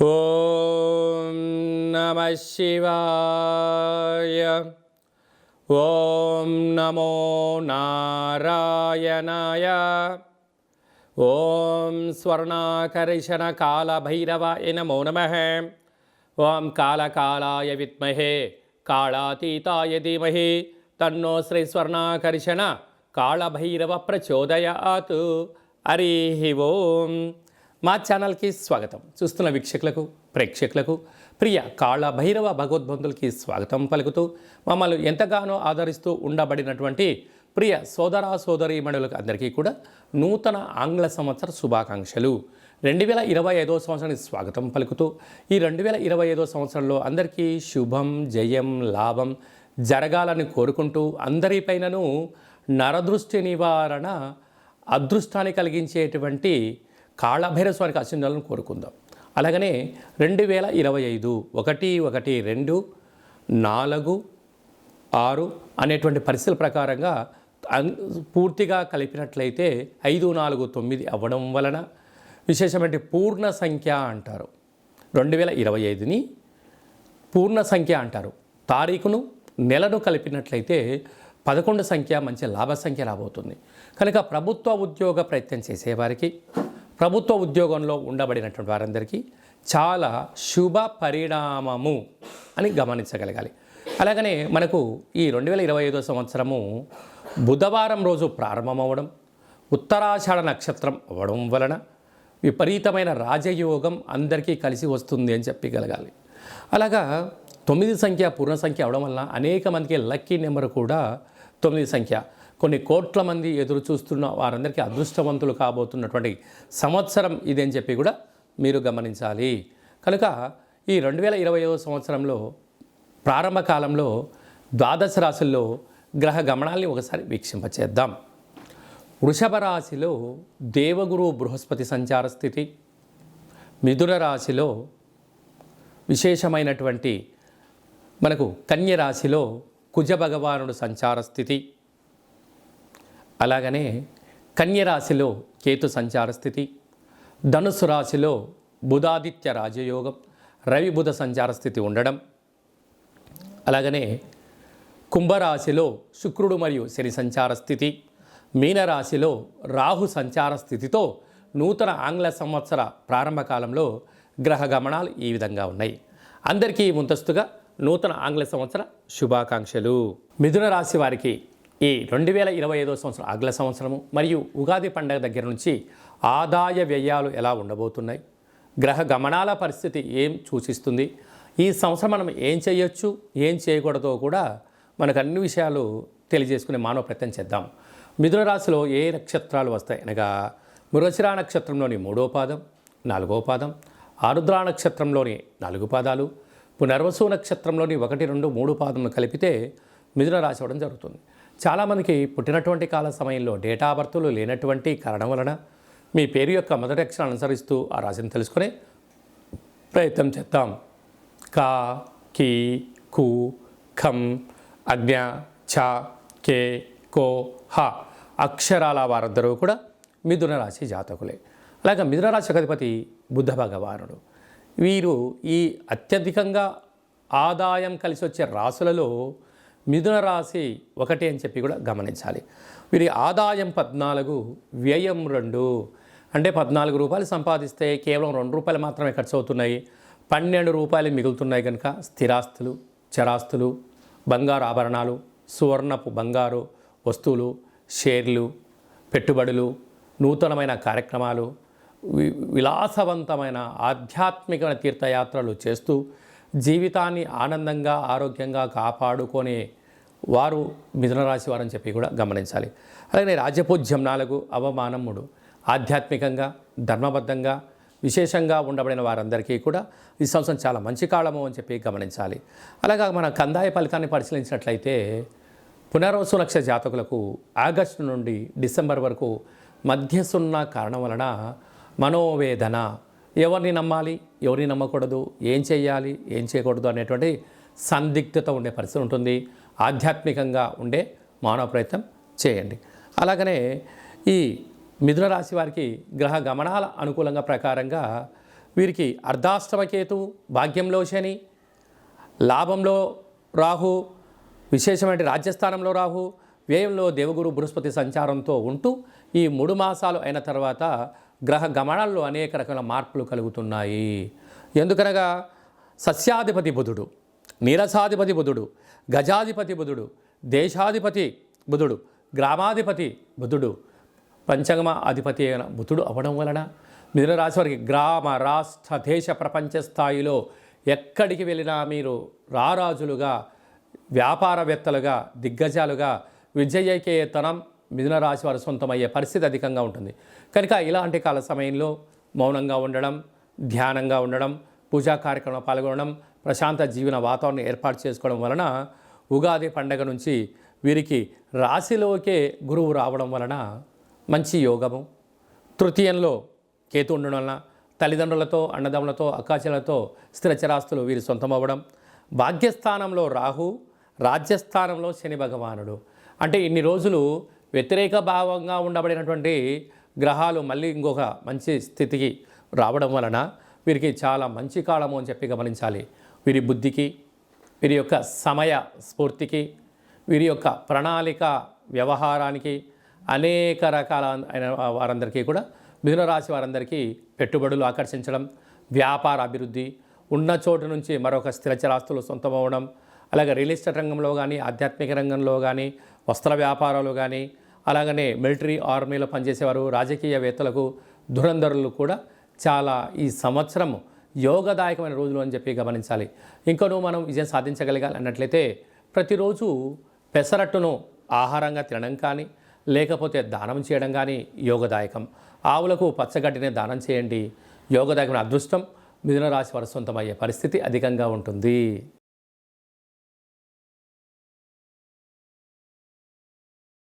ఓం నమః శివాయ. ఓం నమో నారాయణాయ. ఓం స్వర్ణాకర్షణ కాళభైరవాయ నమో నమః. ఓం కాళకాళాయ విద్మహే కాళాతీతాయ ధీమహి తన్నో శ్రీ స్వర్ణాకర్షణ కాళభైరవ ప్రచోదయాత్. హరి ఓం. మా ఛానల్కి స్వాగతం. చూస్తున్న వీక్షకులకు ప్రేక్షకులకు ప్రియ కాళభైరవ భగవద్బంధులకి స్వాగతం పలుకుతూ మమ్మల్ని ఎంతగానో ఆదరిస్తూ ఉండబడినటువంటి ప్రియ సోదర సోదరీమణులకు అందరికీ కూడా నూతన ఆంగ్ల సంవత్సర శుభాకాంక్షలు. 2025వ సంవత్సరానికి స్వాగతం పలుకుతూ ఈ 2025వ సంవత్సరంలో అందరికీ శుభం జయం లాభం జరగాలని కోరుకుంటూ అందరిపైనను నరదృష్టి నివారణ అదృష్టాన్ని కలిగించేటువంటి కాళభైరవ స్వామికి ఆశీర్వాదాలను కోరుకుందాం. అలాగనే 2025 1-1-2-4-6 అనేటువంటి పరిస్థితుల ప్రకారంగా పూర్తిగా కలిపినట్లయితే 5-4-9 అవ్వడం వలన విశేషమైన పూర్ణ సంఖ్య అంటారు. 2025ని పూర్ణ సంఖ్య అంటారు. తారీఖును నెలను కలిపినట్లయితే 11 సంఖ్య మంచి లాభ సంఖ్య రాబోతుంది. కనుక ప్రభుత్వ ఉద్యోగ ప్రయత్నం చేసేవారికి ప్రభుత్వ ఉద్యోగంలో ఉండబడినటువంటి వారందరికీ చాలా శుభ పరిణామము అని గమనించగలగాలి. అలాగనే మనకు ఈ 2025వ సంవత్సరము బుధవారం రోజు ప్రారంభమవడం, ఉత్తరాషాఢ నక్షత్రం అవ్వడం వలన విపరీతమైన రాజయోగం అందరికీ కలిసి వస్తుంది అని చెప్పగలగాలి. అలాగా 9 సంఖ్య పూర్ణ సంఖ్య అవడం వలన అనేక మందికి లక్కీ నెంబర్ కూడా 9 సంఖ్య. కొన్ని కోట్ల మంది ఎదురు చూస్తున్న వారందరికీ అదృష్టవంతులు కాబోతున్నటువంటి సంవత్సరం ఇది అని చెప్పి కూడా మీరు గమనించాలి. కనుక ఈ 2025వ సంవత్సరంలో ప్రారంభ కాలంలో ద్వాదశ రాశుల్లో గ్రహ గమనాల్ని ఒకసారి వీక్షింపచేద్దాం. వృషభ రాశిలో దేవగురు బృహస్పతి సంచార స్థితి, మిథున రాశిలో విశేషమైనటువంటి మనకు కన్య రాశిలో కుజ భగవానుడు సంచార స్థితి, అలాగనే కన్యరాశిలో కేతు సంచార స్థితి, ధనుసు రాశిలో బుధాదిత్య రాజయోగం రవి బుధ సంచార స్థితి ఉండడం, అలాగనే కుంభరాశిలో శుక్రుడు మరియు శని సంచార స్థితి, మీనరాశిలో రాహు సంచార స్థితితో నూతన ఆంగ్ల సంవత్సర ప్రారంభ కాలంలో గ్రహ గమనాలు ఈ విధంగా ఉన్నాయి. అందరికీ ముందస్తుగా నూతన ఆంగ్ల సంవత్సర శుభాకాంక్షలు. మిథున రాశి వారికి ఈ 2025వ సంవత్సరం ఆంగ్ల సంవత్సరము మరియు ఉగాది పండుగ దగ్గర నుంచి ఆదాయ వ్యయాలు ఎలా ఉండబోతున్నాయి, గ్రహ గమనాల పరిస్థితి ఏం సూచిస్తుంది, ఈ సంవత్సరం మనం ఏం చేయొచ్చు ఏం చేయకూడదో కూడా మనకు అన్ని విషయాలు తెలియజేసుకునే మానవ ప్రయత్నం చేద్దాం. మిథున రాశిలో ఏ నక్షత్రాలు వస్తాయి అనగా మృగశిర నక్షత్రంలోని 3వ పాదం 4వ పాదం, ఆరుద్ర నక్షత్రంలోని 4 పాదాలు, పునర్వసు నక్షత్రంలోని 1, 2, 3 పాదములు కలిపితే మిథున రాశి అవ్వడం జరుగుతుంది. చాలామందికి పుట్టినటువంటి కాల సమయంలో డేటా బర్తులు లేనటువంటి కారణం వలన మీ పేరు యొక్క మొదటి అక్షరాన్ని అనుసరిస్తూ ఆ రాశిని తెలుసుకునే ప్రయత్నం చేద్దాం. కా, కీ, కు, ఖం, అజ్ఞ, ఛ, కే, కో, హ అక్షరాల వారందరూ కూడా మిథున రాశి జాతకులే. అలాగే మిథున రాశి అధిపతి బుధ భగవానుడు. వీరు ఈ అత్యధికంగా ఆదాయం కలిసి వచ్చే రాశులలో మిథున రాశి 1 అని చెప్పి కూడా గమనించాలి. వీరి ఆదాయం 14, వ్యయం 2. అంటే 14 రూపాయలు సంపాదిస్తే కేవలం 2 రూపాయలు మాత్రమే ఖర్చు అవుతున్నాయి, 12 రూపాయలు మిగులుతున్నాయి. కనుక స్థిరాస్తులు, చరాస్తులు, బంగారు ఆభరణాలు, సువర్ణపు బంగారు వస్తువులు, షేర్లు, పెట్టుబడులు, నూతనమైన కార్యక్రమాలు, విలాసవంతమైన ఆధ్యాత్మికమైన తీర్థయాత్రలు చేస్తూ జీవితాన్ని ఆనందంగా ఆరోగ్యంగా కాపాడుకునే వారు మిథున రాశి వారని చెప్పి కూడా గమనించాలి. అలాగే రాజ్యపూజ్యం 4, అవమానం 3. ఆధ్యాత్మికంగా ధర్మబద్ధంగా విశేషంగా ఉండబడిన వారందరికీ కూడా ఈ సంవత్సరం చాలా మంచి కాలము అని చెప్పి గమనించాలి. అలాగా మన కందాయ ఫలితాన్ని పరిశీలించినట్లయితే పునర్వసు నక్షత్ర జాతకులకు ఆగస్టు నుండి డిసెంబర్ వరకు మధ్యసున్న కారణం వలన మనోవేదన, ఎవరిని నమ్మాలి ఎవరిని నమ్మకూడదు, ఏం చేయాలి ఏం చేయకూడదు అనేటువంటి సందిగ్ధత ఉండే పరిస్థితి ఉంటుంది. ఆధ్యాత్మికంగా ఉండే మానవ ప్రయత్నం చేయండి. అలాగనే ఈ మిథున రాశి వారికి గ్రహ గమనాల అనుకూలంగా ప్రకారంగా వీరికి అర్ధాష్టమ కేతు, భాగ్యంలో శని, లాభంలో రాహు, విశేషమైన రాజ్యస్థానంలో రాహు, వ్యయంలో దేవగురు బృహస్పతి సంచారంతో ఉంటూ ఈ 3 మాసాలు అయిన తర్వాత గ్రహ గమనాల్లో అనేక రకాల మార్పులు కలుగుతున్నాయి. ఎందుకనగా సస్యాధిపతి బుధుడు, నీరసాధిపతి బుధుడు, గజాధిపతి బుధుడు, దేశాధిపతి బుధుడు, గ్రామాధిపతి బుధుడు, పంచమ అధిపతి అయిన బుధుడు అవ్వడం వలన మిథున రాశి వారికి గ్రామ, రాష్ట్ర, దేశ, ప్రపంచ స్థాయిలో ఎక్కడికి వెళ్ళినా మీరు రారాజులుగా, వ్యాపారవేత్తలుగా, దిగ్గజాలుగా, విజయకేతనం మిథున రాశి వారు సొంతమయ్యే పరిస్థితి అధికంగా ఉంటుంది. కనుక ఇలాంటి కాల సమయంలో మౌనంగా ఉండడం, ధ్యానంగా ఉండడం, పూజా కార్యక్రమంలో పాల్గొనడం, ప్రశాంత జీవన వాతావరణం ఏర్పాటు చేసుకోవడం వలన ఉగాది పండగ నుంచి వీరికి రాశిలోకే గురువు రావడం వలన మంచి యోగము, తృతీయంలో కేతు ఉండడం వలన తల్లిదండ్రులతో, అన్నదమ్ములతో, అక్కాచెలతో స్థిరచరాస్తులు వీరి సొంతమవ్వడం, భాగ్యస్థానంలో రాహు, రాజ్యస్థానంలో శని భగవానుడు. అంటే ఇన్ని రోజులు వ్యతిరేక భావంగా ఉండబడినటువంటి గ్రహాలు మళ్ళీ ఇంకొక మంచి స్థితికి రావడం వలన వీరికి చాలా మంచి కాలము అని చెప్పి గమనించాలి. వీరి బుద్ధికి, వీరి యొక్క సమయ స్ఫూర్తికి, వీరి యొక్క ప్రణాళిక వ్యవహారానికి, అనేక రకాల అయిన వారందరికీ కూడా మిథున రాశి వారందరికీ పెట్టుబడులు ఆకర్షించడం, వ్యాపార అభివృద్ధి, ఉన్న చోటు నుంచి మరొక స్థిరచరాస్తులు సొంతమవడం, అలాగే రియల్ ఎస్టేట్ రంగంలో కానీ, ఆధ్యాత్మిక రంగంలో కానీ, వస్త్ర వ్యాపారాలు కానీ, అలాగనే మిలిటరీ, ఆర్మీలో పనిచేసేవారు, రాజకీయవేత్తలకు, ధురంధరులు కూడా చాలా ఈ సంవత్సరం యోగదాయకమైన రోజులు అని చెప్పి గమనించాలి. ఇంకనూ మనం విజయం సాధించగలగాలి అన్నట్లయితే ప్రతిరోజు పెసరట్టును ఆహారంగా తినడం కానీ, లేకపోతే దానం చేయడం కానీ యోగదాయకం. ఆవులకు పచ్చగడ్డిని దానం చేయండి. యోగదాయకమైన అదృష్టం మిథున రాశి వారి సొంతమయ్యే పరిస్థితి అధికంగా ఉంటుంది.